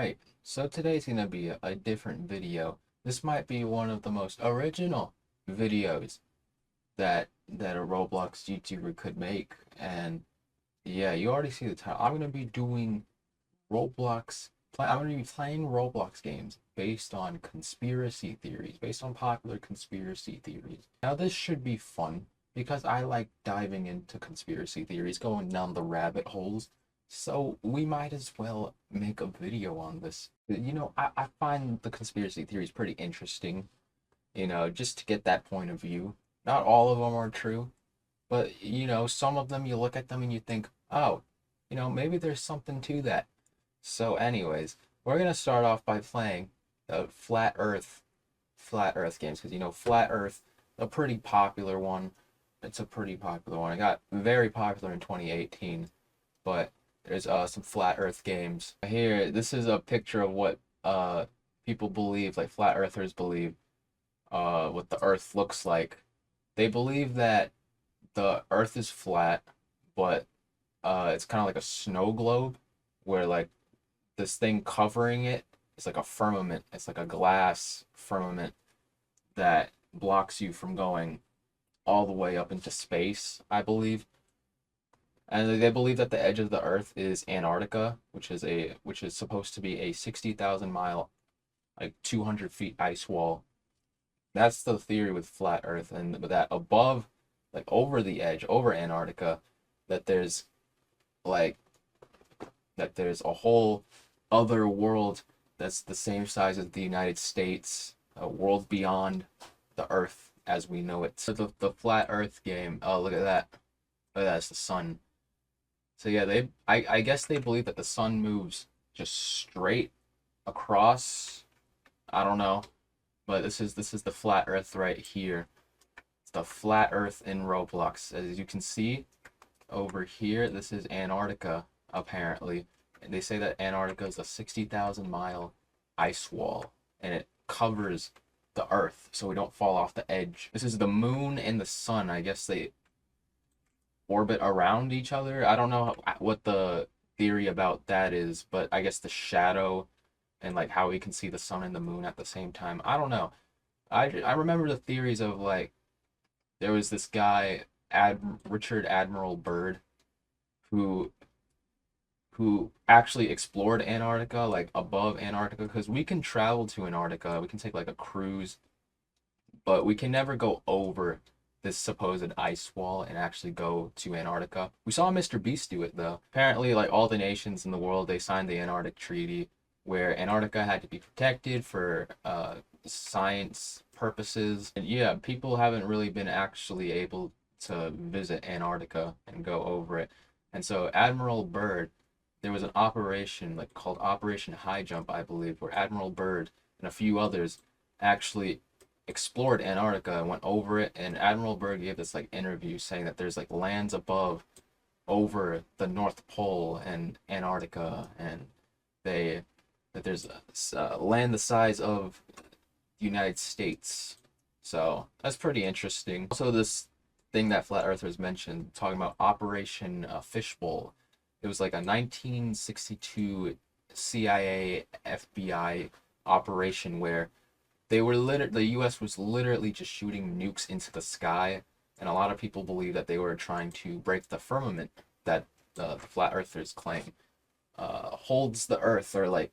Alright, so today's gonna be a different video. This might be one of the most original videos that a Roblox YouTuber could make. And yeah, you already see the title. I'm gonna be doing I'm gonna be playing Roblox games based on conspiracy theories, based on popular conspiracy theories. Now this should be fun because I like diving into conspiracy theories, going down the rabbit holes. So we might as well make a video on this. I find the conspiracy theories pretty interesting, just to get that point of view. Not all of them are true, but some of them you look at them and you think, oh, maybe there's something to that. So anyways, we're gonna start off by playing the flat Earth games, because flat Earth, a pretty popular one. It's a pretty popular one. It got very popular in 2018, but there's some flat Earth games. Here, this is a picture of what people believe, like flat earthers believe, what the Earth looks like. They believe that the Earth is flat, but it's kind of like a snow globe, where like this thing covering it is like a firmament. It's like a glass firmament that blocks you from going all the way up into space, I believe. And they believe that the edge of the Earth is Antarctica, which is supposed to be a 60,000 mile, like 200 feet ice wall. That's the theory with flat Earth, and that above, like over the edge, over Antarctica, that there's like a whole other world that's the same size as the United States, a world beyond the Earth as we know it. So the flat Earth game. Oh, look at that! Look at that, it's the sun. So yeah, I guess they believe that the sun moves just straight across. I don't know, but this is the flat Earth right here. It's the flat Earth in Roblox. As you can see over here, this is Antarctica apparently, and they say that Antarctica is a 60,000 mile ice wall, and it covers the Earth so we don't fall off the edge. This is the moon and the sun. I guess they orbit around each other. I don't know what the theory about that is, but I guess the shadow and like how we can see the sun and the moon at the same time. I don't know. I remember the theories of like there was this guy Richard Admiral Byrd who actually explored Antarctica, like above Antarctica, because we can travel to Antarctica. We can take like a cruise, but we can never go over this supposed ice wall and actually go to Antarctica. We saw Mr. Beast do it though. Apparently, like all the nations in the world, they signed the Antarctic Treaty, where Antarctica had to be protected for science purposes. And yeah, people haven't really been actually able to visit Antarctica and go over it. And so Admiral Byrd, there was an operation like called Operation High Jump, I believe, where Admiral Byrd and a few others actually explored Antarctica and went over it. And Admiral Byrd gave this like interview saying that there's like lands above over the North Pole and Antarctica, and that there's land the size of the United States. So that's pretty interesting. Also, this thing that flat earthers mentioned, talking about Operation Fishbowl. It was like a 1962 CIA FBI operation where the U.S. was literally just shooting nukes into the sky, and a lot of people believe that they were trying to break the firmament that the flat earthers claim holds the Earth, or like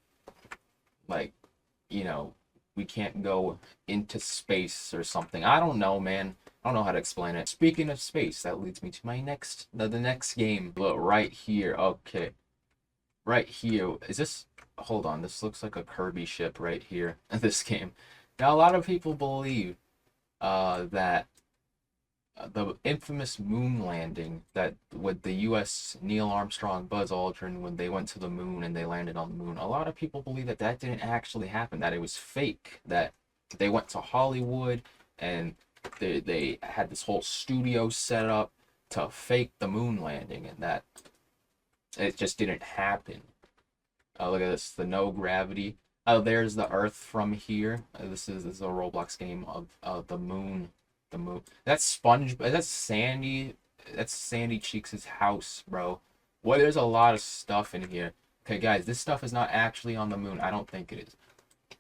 we can't go into space or something. I don't know, man. I don't know how to explain it. Speaking of space, that leads me to my the next game. But right here, okay, right here is this. Hold on, this looks like a Kirby ship right here in this game. Now, a lot of people believe that the infamous moon landing that with the U.S. Neil Armstrong, Buzz Aldrin, when they went to the moon and they landed on the moon, a lot of people believe that that didn't actually happen, that it was fake, that they went to Hollywood and they had this whole studio set up to fake the moon landing, and that it just didn't happen. Look at this, the no gravity. Oh, there's the Earth from here. This is a Roblox game of the moon. The moon. That's Sponge. That's Sandy. That's Sandy Cheeks' house, bro. Well, there's a lot of stuff in here. Okay, guys, this stuff is not actually on the moon. I don't think it is.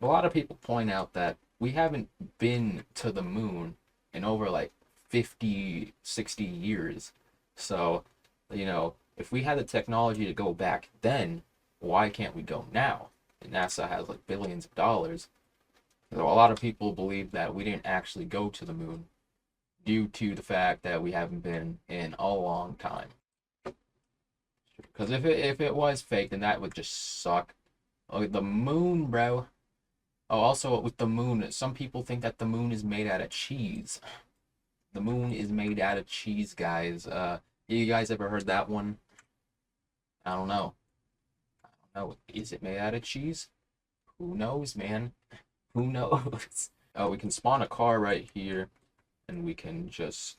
A lot of people point out that we haven't been to the moon in over like 50, 60 years. So, if we had the technology to go back then, why can't we go now? And NASA has like billions of dollars. So a lot of people believe that we didn't actually go to the moon due to the fact that we haven't been in a long time. Because if it was fake, then that would just suck. Oh, the moon, bro. Oh, also with the moon, some people think that the moon is made out of cheese. The moon is made out of cheese, guys. You guys ever heard that one? I don't know. I don't know. Is it made out of cheese? Who knows, man? Who knows? Oh, we can spawn a car right here, and we can just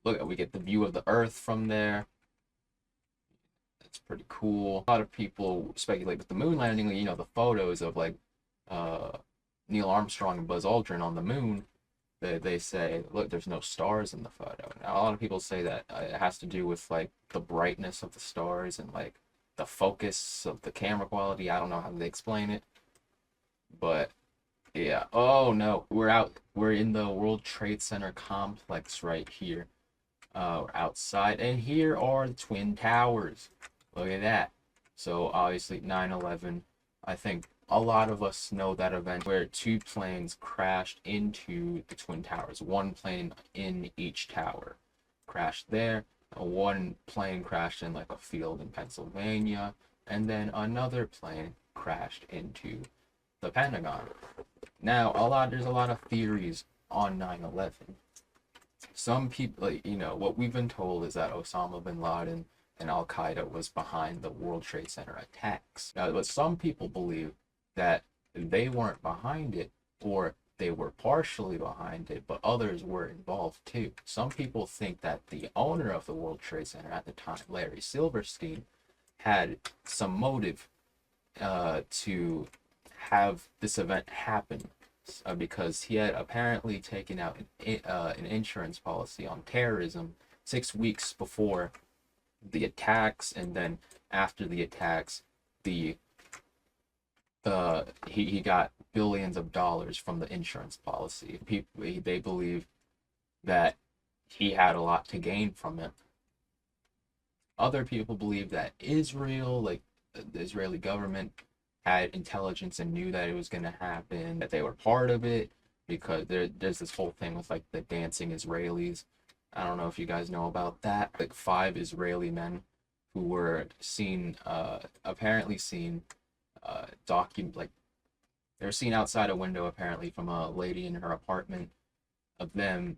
look. We get the view of the Earth from there. It's pretty cool. A lot of people speculate with the moon landing. The photos of like Neil Armstrong and Buzz Aldrin on the moon. They say, look, there's no stars in the photo. Now, a lot of people say that it has to do with like the brightness of the stars and like the focus of the camera quality. I don't know how they explain it, but yeah. Oh no, we're in the World Trade Center complex right here. We're outside, and here are the Twin Towers. Look at that. So obviously 9/11, I think a lot of us know that event where two planes crashed into the Twin Towers. One plane in each tower crashed there. One plane crashed in like a field in Pennsylvania, and then another plane crashed into the Pentagon. Now, there's a lot of theories on 9/11. Some people, what we've been told is that Osama bin Laden and Al Qaeda was behind the World Trade Center attacks. Now, but some people believe that they weren't behind it, or they were partially behind it, but others were involved too. Some people think that the owner of the World Trade Center at the time, Larry Silverstein, had some motive to have this event happen, because he had apparently taken out an insurance policy on terrorism 6 weeks before the attacks, and then after the attacks, he got billions of dollars from the insurance policy. They believe that he had a lot to gain from it. Other people believe that Israel, like the Israeli government, had intelligence and knew that it was going to happen, that they were part of it, because there's this whole thing with like the dancing Israelis. I don't know if you guys know about that. Like 5 Israeli men who were apparently seen, like they were seen outside a window apparently from a lady in her apartment, of them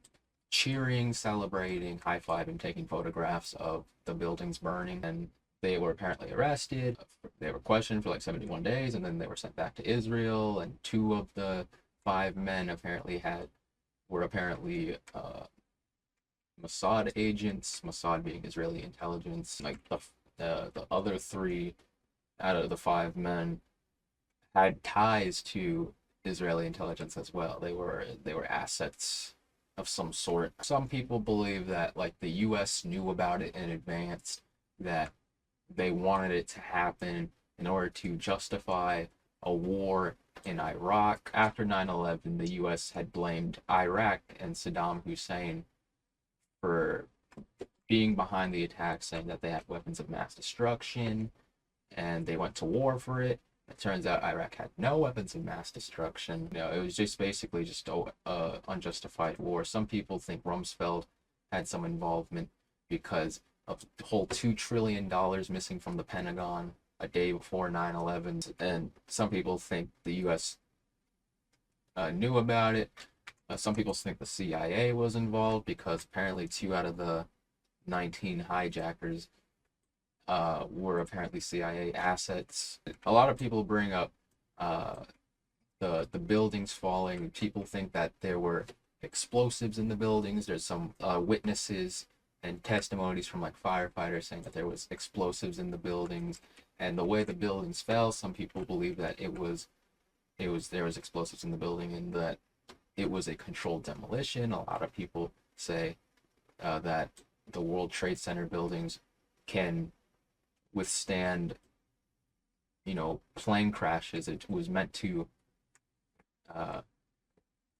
cheering, celebrating, high-fiving, taking photographs of the buildings burning, and they were apparently arrested. They were questioned for like 71 days, and then they were sent back to Israel. And 2 of the 5 men were apparently Mossad agents. Mossad being Israeli intelligence. Like the other 3 out of the 5 men had ties to Israeli intelligence as well. They were assets of some sort. Some people believe that like the U.S. knew about it in advance, that they wanted it to happen in order to justify a war in Iraq. After 9/11, the U.S. had blamed Iraq and Saddam Hussein for being behind the attack, saying that they had weapons of mass destruction, and they went to war for it. It turns out Iraq had no weapons of mass destruction. It was just basically just unjustified war. Some people think Rumsfeld had some involvement because of the whole $2 trillion missing from the Pentagon a day before 9/11. And some people think the U.S. Knew about it. Some people think the CIA was involved, because apparently 2 out of the 19 hijackers were apparently CIA assets. A lot of people bring up the buildings falling. People think that there were explosives in the buildings. There's some witnesses and testimonies from like firefighters saying that there was explosives in the buildings, and the way the buildings fell, some people believe that there was explosives in the building, and that it was a controlled demolition. A lot of people say that the World Trade Center buildings can withstand plane crashes, it was meant to uh,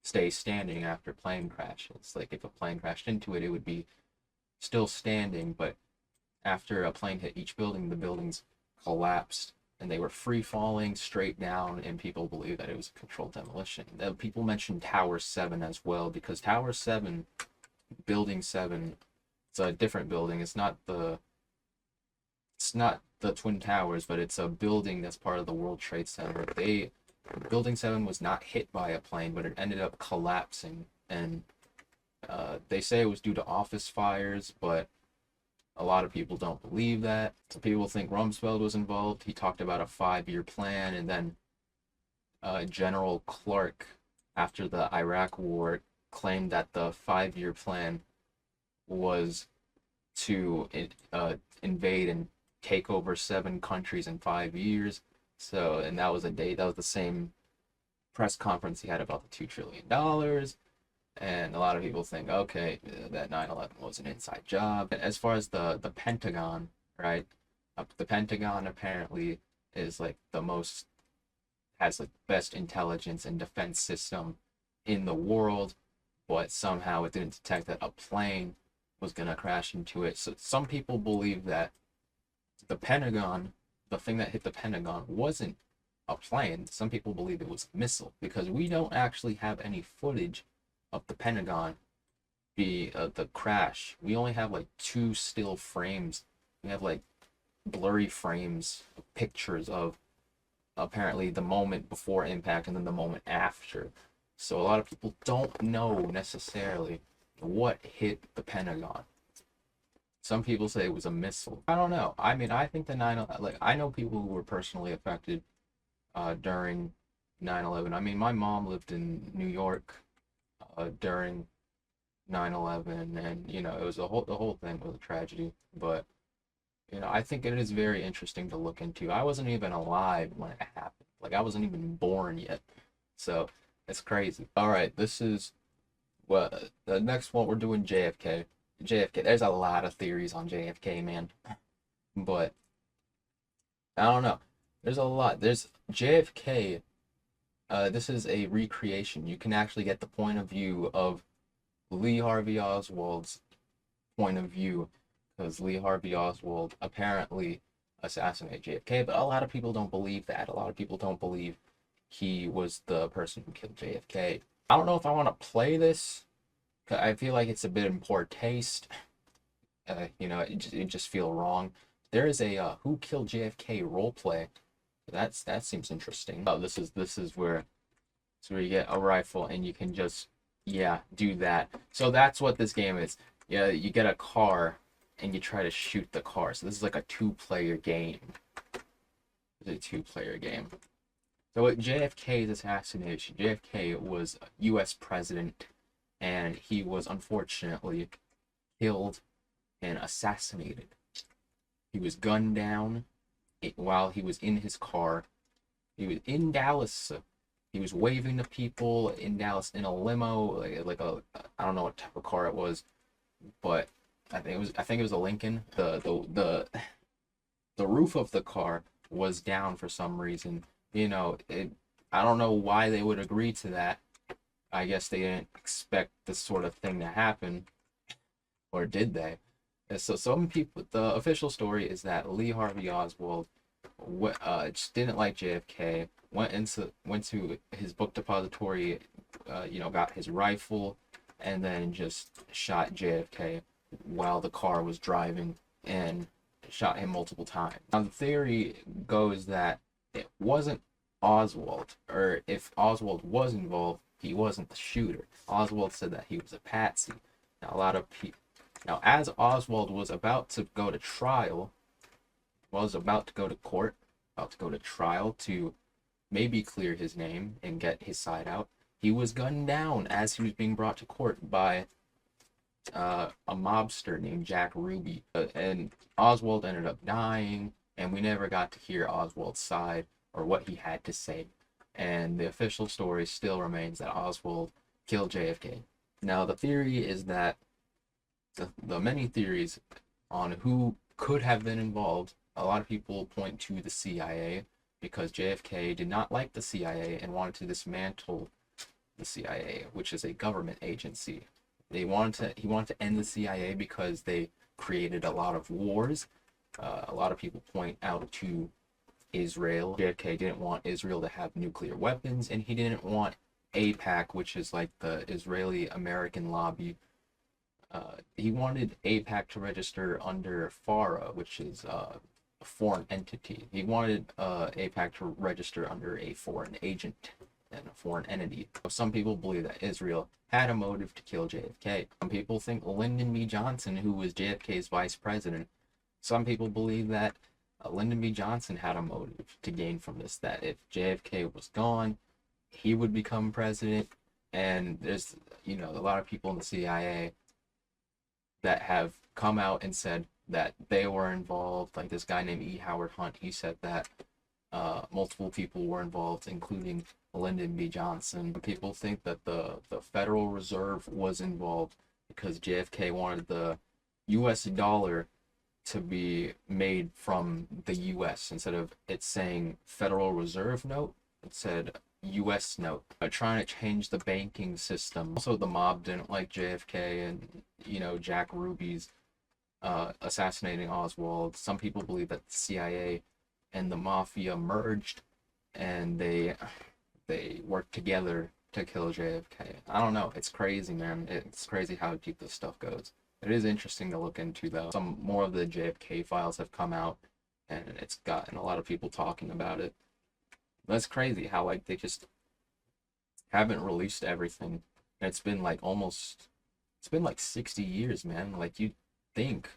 stay standing after plane crashes. Like if a plane crashed into it, it would be still standing, but after a plane hit each building, the buildings collapsed and they were free falling straight down, and people believe that it was a controlled demolition. People mentioned Tower 7 as well, because Tower 7, Building 7, it's a different building. It's not the Twin Towers, but it's a building that's part of the World Trade Center. Building 7 was not hit by a plane, but it ended up collapsing, and they say it was due to office fires, but a lot of people don't believe that. Some people think Rumsfeld was involved. He talked about a 5-year plan, and then General Clark, after the Iraq War, claimed that the 5-year plan was to invade and take over 7 countries in 5 years. So, and that was the same press conference he had about the $2 trillion. And a lot of people think, okay, that 9/11 was an inside job. As far as the Pentagon, right? The Pentagon apparently is like has the best intelligence and defense system in the world, but somehow it didn't detect that a plane was gonna crash into it. So some people believe that the Pentagon, the thing that hit the Pentagon, wasn't a plane. Some people believe it was a missile, because we don't actually have any footage of the Pentagon the crash. We only have like 2 still frames. We have like blurry frames, pictures of apparently the moment before impact and then the moment after. So a lot of people don't know necessarily what hit the Pentagon. Some people say it was a missile. I don't know. I mean, I think I know people who were personally affected during 9/11. I mean, my mom lived in New York during 9/11, and it was the whole thing was a tragedy. But I think it is very interesting to look into. I wasn't even alive when it happened. Like, I wasn't even born yet, so it's crazy. All right, this is the next one. We're doing JFK. JFK. There's a lot of theories on JFK, man, but I don't know. There's a lot. There's JFK. This is a recreation. You can actually get the point of view of Lee Harvey Oswald's point of view, because Lee Harvey Oswald apparently assassinated JFK, but a lot of people don't believe that. A lot of people don't believe he was the person who killed JFK. I don't know if I want to play this. I feel like it's a bit in poor taste. It just feel wrong. There is a Who Killed JFK roleplay. That seems interesting. Oh, this is where you get a rifle and you can just do that. So that's what this game is. Yeah, you get a car and you try to shoot the car. So this is like a 2-player game. It's a 2-player game. So at JFK's assassination, JFK was a U.S. president, and he was unfortunately killed and assassinated. He was gunned down while he was in his car. He was in Dallas. He was waving to people in Dallas in a limo, like I don't know what type of car it was, but I think it was a Lincoln. The roof of the car was down for some reason. I don't know why they would agree to that. I guess they didn't expect this sort of thing to happen, or did they? So some people, the official story is that Lee Harvey Oswald just didn't like JFK. Went to his book depository, got his rifle, and then just shot JFK while the car was driving, and shot him multiple times. Now the theory goes that it wasn't Oswald, or if Oswald was involved, he wasn't the shooter. Oswald said that he was a patsy. Now, as Oswald was about to go to trial, about to go to trial to maybe clear his name and get his side out, he was gunned down as he was being brought to court by a mobster named Jack Ruby. And Oswald ended up dying, and we never got to hear Oswald's side or what he had to say. And the official story still remains that Oswald killed JFK. Now, the theory is that the many theories, on who could have been involved. A lot of people point to the CIA. because JFK did not like the CIA and wanted to dismantle the CIA, which is a government agency. He wanted to end the CIA because they created a lot of wars. A lot of people point out to Israel. JFK didn't want Israel to have nuclear weapons, and he didn't want AIPAC, which is like the Israeli American lobby. He wanted AIPAC to register under FARA, which is a foreign entity. He wanted AIPAC to register under a foreign agent and a foreign entity. Some people believe that Israel had a motive to kill JFK. Some people think Lyndon B. Johnson, who was JFK's vice president, some people believe that Lyndon B. Johnson had a motive to gain from this, that if JFK was gone, he would become president. And there's, a lot of people in the CIA that have come out and said that they were involved. Like this guy named E. Howard Hunt, he said that multiple people were involved, including Lyndon B. Johnson. People think that the Federal Reserve was involved because JFK wanted the US dollar to be made from the US. Instead of it saying Federal Reserve note, it said US note. Trying to change the banking system. Also, the mob didn't like JFK and, Jack Ruby's assassinating Oswald. Some people believe that the CIA and the mafia merged and they worked together to kill JFK. I don't know. It's crazy, man. It's crazy how deep this stuff goes. It is interesting to look into, though. Some more of the JFK files have come out, and it's gotten a lot of people talking about it. That's crazy how, they just haven't released everything. And it's been, 60 years, man. You think,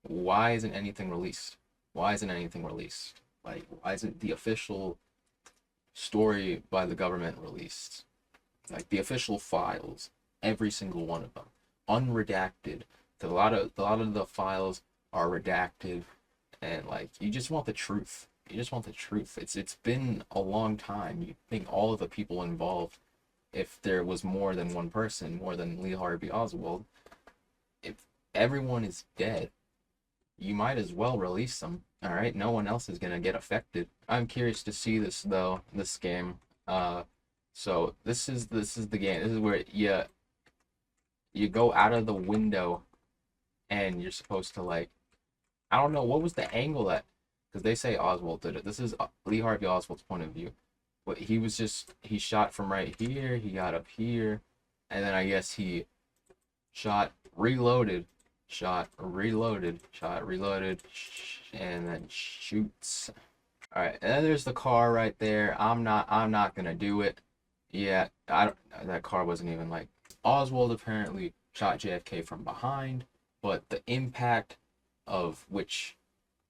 why isn't anything released? Why isn't anything released? Why isn't the official story by the government released? The official files, every single one of them, unredacted. A lot of the files are redacted, and you just want the truth. You just want the truth. It's been a long time. You think all of the people involved, if there was more than one person, more than Lee Harvey Oswald, if everyone is dead, you might as well release them. All right, no one else is gonna get affected. I'm curious to see this though. This game. So this is the game. This is where you go out of the window, and you're supposed to I don't know what was the angle at, because they say Oswald did it. This is Lee Harvey Oswald's point of view. But he shot from right here. He got up here, and then I guess he shot, reloaded, and then shoots. All right, and then there's the car right there. I'm not gonna do it. Yeah, that car wasn't even Oswald apparently shot JFK from behind, but the impact of which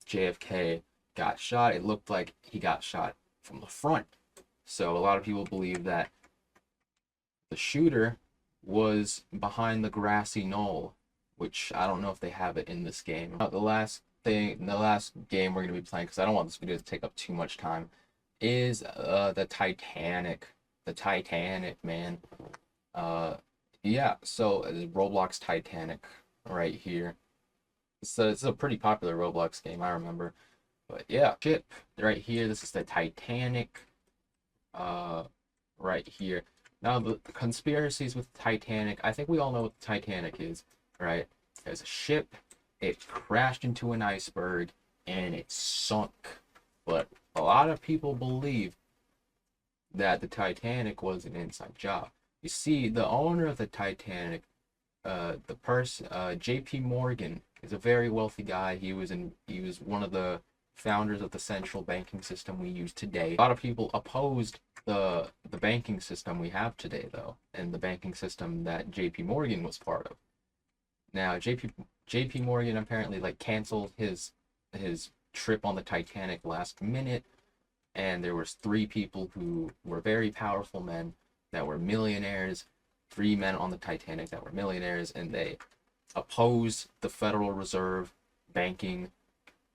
JFK got shot, it looked like he got shot from the front. So a lot of people believe that the shooter was behind the grassy knoll, which I don't know if they have it in this game. The last game we're going to be playing, because I don't want this video to take up too much time, is the Titanic. The Titanic, man. Yeah, so Roblox Titanic right here. It's a pretty popular Roblox game, I remember. But yeah, ship right here. This is the Titanic. Right here. Now the conspiracies with Titanic. I think we all know what the Titanic is, right? There's a ship. It crashed into an iceberg and it sunk. But a lot of people believe that the Titanic was an inside job. You see, the owner of the Titanic, J.P. Morgan, is a very wealthy guy. He was one of the founders of the central banking system we use today. A lot of people opposed the banking system we have today, though, and the banking system that J.P. Morgan was part of. Now, J.P. Morgan apparently canceled his trip on the Titanic last minute, and there was 3 people who were very powerful men that were millionaires, 3 men on the Titanic that were millionaires, and they opposed the Federal Reserve banking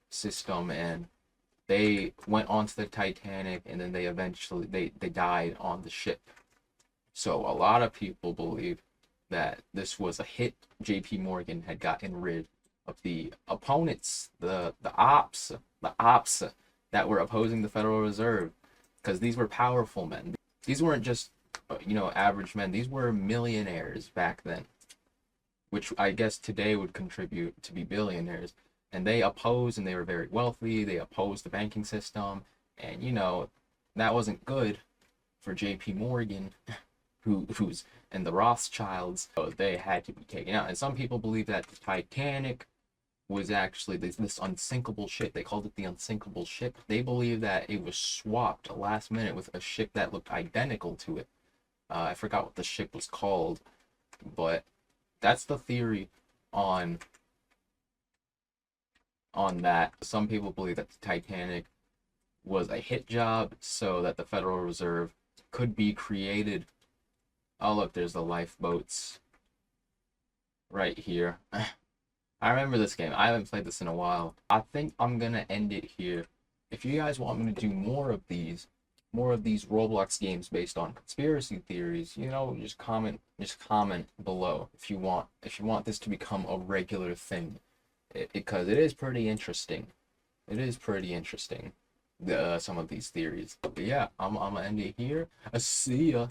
system, and they went onto the Titanic, and then they eventually they died on the ship. So a lot of people believe that this was a hit. JP Morgan had gotten rid of the opponents, the ops that were opposing the Federal Reserve, because these were powerful men. These weren't just, average men. These were millionaires back then, which I guess today would contribute to be billionaires. And they opposed, and they were very wealthy. They opposed the banking system, and that wasn't good for J.P. Morgan, who's and the Rothschilds. So they had to be taken out. And some people believe that the Titanic was actually this unsinkable ship. They called it the unsinkable ship. They believe that it was swapped last minute with a ship that looked identical to it. I forgot what the ship was called, but that's the theory on that. Some people believe that the Titanic was a hit job so that the Federal Reserve could be created. Oh, look, there's the lifeboats right here. I remember this game. I haven't played this in a while. I think I'm gonna end it here. If you guys want me to do more of these Roblox games based on conspiracy theories, just comment below if you want this to become a regular thing. Because it is pretty interesting. It is pretty interesting, some of these theories. But yeah, I'm gonna end it here. See ya.